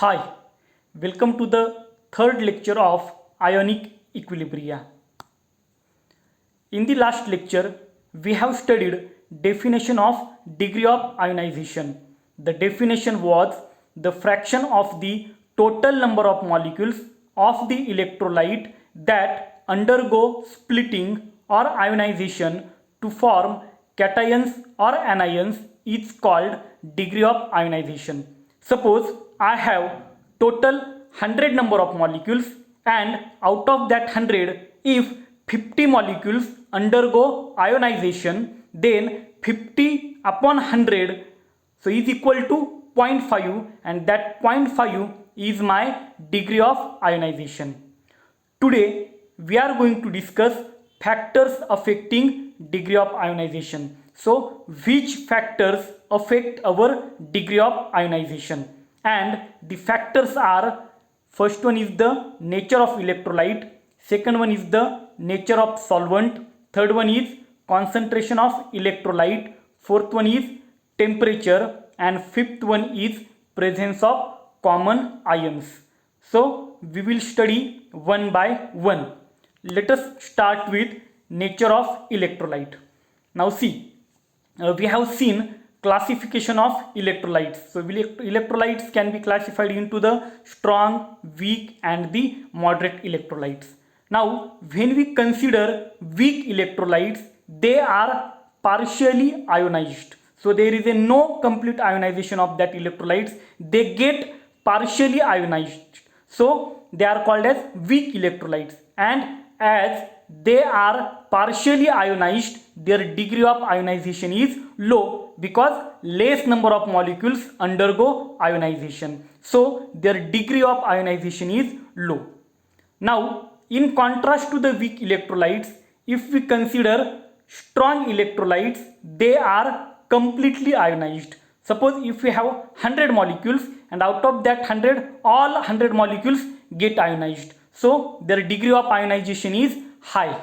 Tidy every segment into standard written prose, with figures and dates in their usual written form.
Hi, welcome to the third lecture of ionic equilibria. In the last lecture, we have studied definition of degree of ionization. The definition was the fraction of the total number of molecules of the electrolyte that undergo splitting or ionization to form cations or anions is called degree of ionization. Suppose I have total 100 number of molecules, and out of that 100, if 50 molecules undergo ionization, then 50 upon 100 so is equal to 0.5, and that 0.5 is my degree of ionization. Today we are going to discuss factors affecting degree of ionization. So which factors affect our degree of ionization? And the factors are: first one is the nature of electrolyte, second one is the nature of solvent, third one is concentration of electrolyte, fourth one is temperature, and fifth one is presence of common ions. So we will study one by one. Let us start with nature of electrolyte. Now see, we have seen classification of electrolytes. So electrolytes can be classified into the strong, weak, and the moderate electrolytes. Now when we consider weak electrolytes, they are partially ionized. So there is a no complete ionization of that electrolytes. They get partially ionized. So they are called as weak electrolytes, and as they are partially ionized, their degree of ionization is low because less number of molecules undergo ionization. So their degree of ionization is low. Now in contrast to the weak electrolytes, if we consider strong electrolytes, they are completely ionized. Suppose if we have 100 molecules, and out of that 100, all 100 molecules get ionized. So their degree of ionization is high.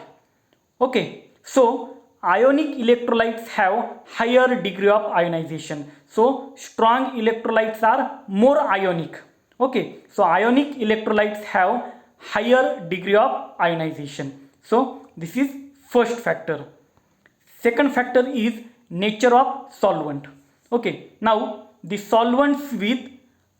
Okay, so ionic electrolytes have higher degree of ionization. So strong electrolytes are more ionic. Okay, so ionic electrolytes have higher degree of ionization. So this is first factor. Second factor is nature of solvent. Okay, now the solvents with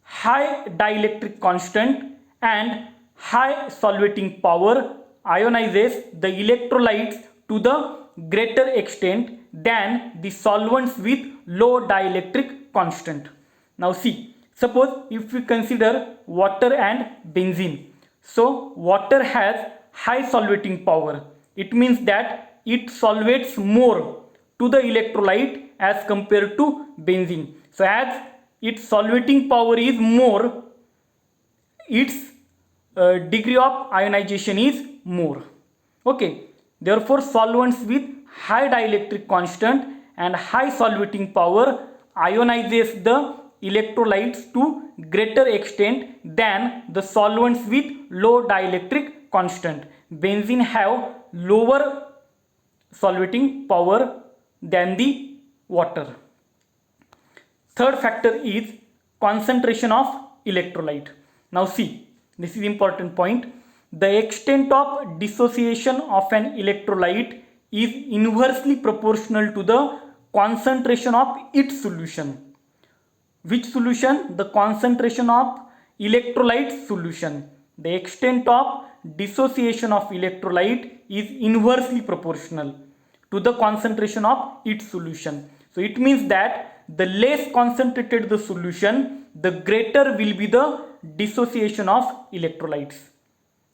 high dielectric constant and high solvating power ionizes the electrolytes to the greater extent than the solvents with low dielectric constant. Now see, suppose if we consider water and benzene. So water has high solvating power. It means that it solvates more to the electrolyte as compared to benzene. So as its solvating power is more, its degree of ionization is more. Okay, therefore solvents with high dielectric constant and high solvating power ionizes the electrolytes to greater extent than the solvents with low dielectric constant. Benzene have lower solvating power than the water. Third factor is concentration of electrolyte. Now see, this is important point. The extent of dissociation of an electrolyte is inversely proportional to the concentration of its solution. Which solution? The concentration of electrolyte solution. The extent of dissociation of electrolyte is inversely proportional to the concentration of its solution. So it means that the less concentrated the solution, the greater will be the dissociation of electrolytes.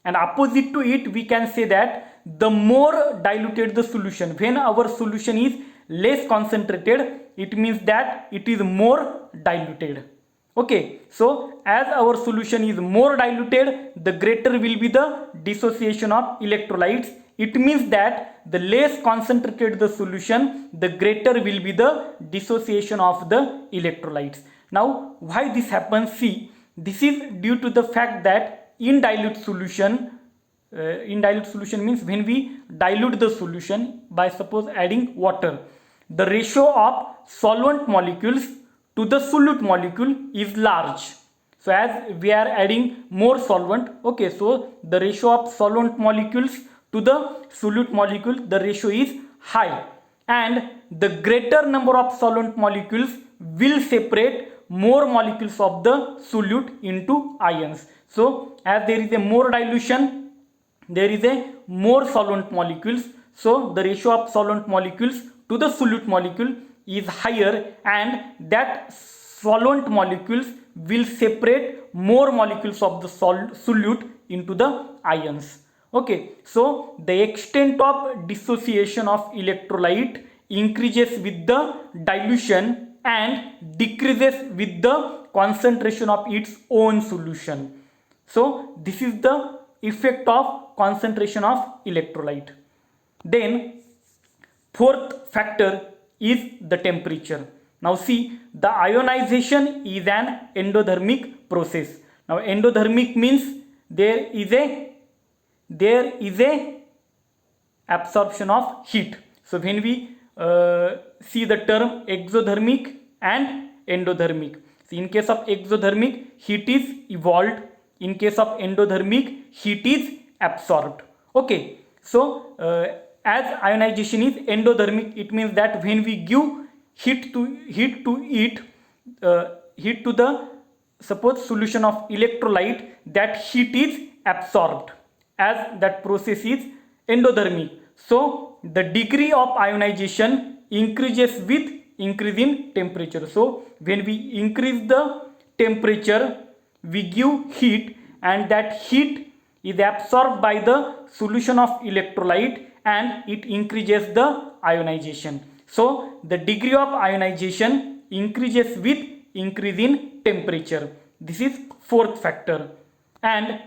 And opposite to it, we can say that the more diluted the solution, when our solution is less concentrated, it means that it is more diluted. Okay, so as our solution is more diluted, the greater will be the dissociation of electrolytes. It means that the less concentrated the solution, the greater will be the dissociation of the electrolytes. Now why this happens? See, this is due to the fact that in dilute solution means when we dilute the solution by suppose adding water, the ratio of solvent molecules to the solute molecule is large. So as we are adding more solvent, okay, so the ratio of solvent molecules to the solute molecule, the ratio is high, and the greater number of solvent molecules will separate more molecules of the solute into ions. So as there is a more dilution, there is a more solvent molecules, so the ratio of solvent molecules to the solute molecule is higher, and that solvent molecules will separate more molecules of the solute into the ions. Okay, so the extent of dissociation of electrolyte increases with the dilution and decreases with the concentration of its own solution. So this is the effect of concentration of electrolyte. Then fourth factor is the temperature. Now see, the ionization is an endothermic process. Now endothermic means there is a absorption of heat. So when we see the term exothermic and endothermic, so in case of exothermic, heat is evolved. In case of endothermic, heat is absorbed. Okay, so as ionization is endothermic, it means that when we give heat to the suppose solution of electrolyte, that heat is absorbed, as that process is endothermic. So the degree of ionization increases with increase in temperature. So when we increase the temperature, we give heat, and that heat is absorbed by the solution of electrolyte, and it increases the ionization. So the degree of ionization increases with increase in temperature. This is fourth factor. And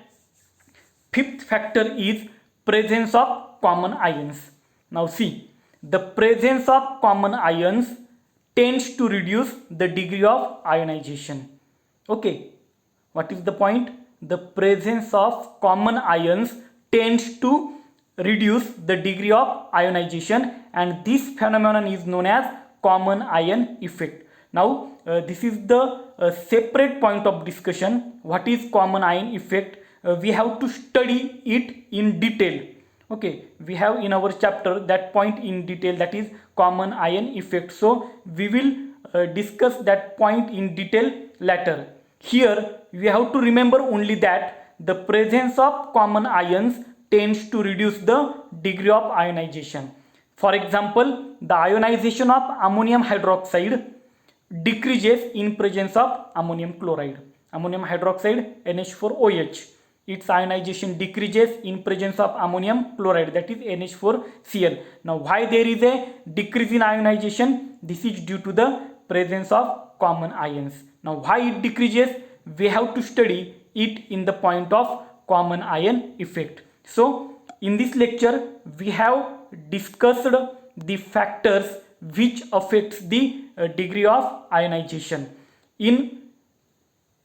fifth factor is presence of common ions. Now see, the presence of common ions tends to reduce the degree of ionization. Okay, what is the point? The presence of common ions tends to reduce the degree of ionization, and this phenomenon is known as common ion effect. Now this is the separate point of discussion. What is common ion effect? We have to study it in detail. Okay, we have in our chapter that point in detail, that is common ion effect. So we will discuss that point in detail later. Here we have to remember only that the presence of common ions tends to reduce the degree of ionization. For example, the ionization of ammonium hydroxide decreases in presence of ammonium chloride. Ammonium hydroxide NH4OH, its ionization decreases in presence of ammonium chloride, that is NH4Cl. Now why there is a decrease in ionization? This is due to the presence of common ions. Now why it decreases? We have to study it in the point of common ion effect. So in this lecture we have discussed the factors which affects the degree of ionization. In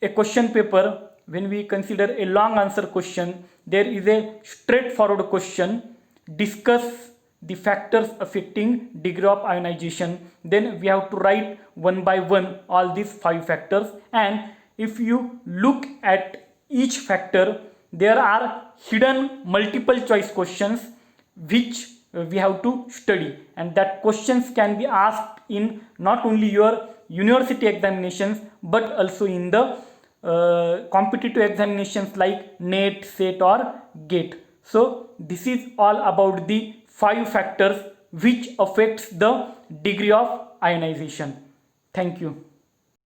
a question paper, when we consider a long answer question, there is a straightforward question: discuss the factors affecting degree of ionization. Then we have to write one by one all these 5 factors, and if you look at each factor, there are hidden multiple choice questions which we have to study, and that questions can be asked in not only your university examinations but also in the competitive examinations like NET, SET or GATE. So this is all about the 5 factors which affects the degree of ionization. Thank you.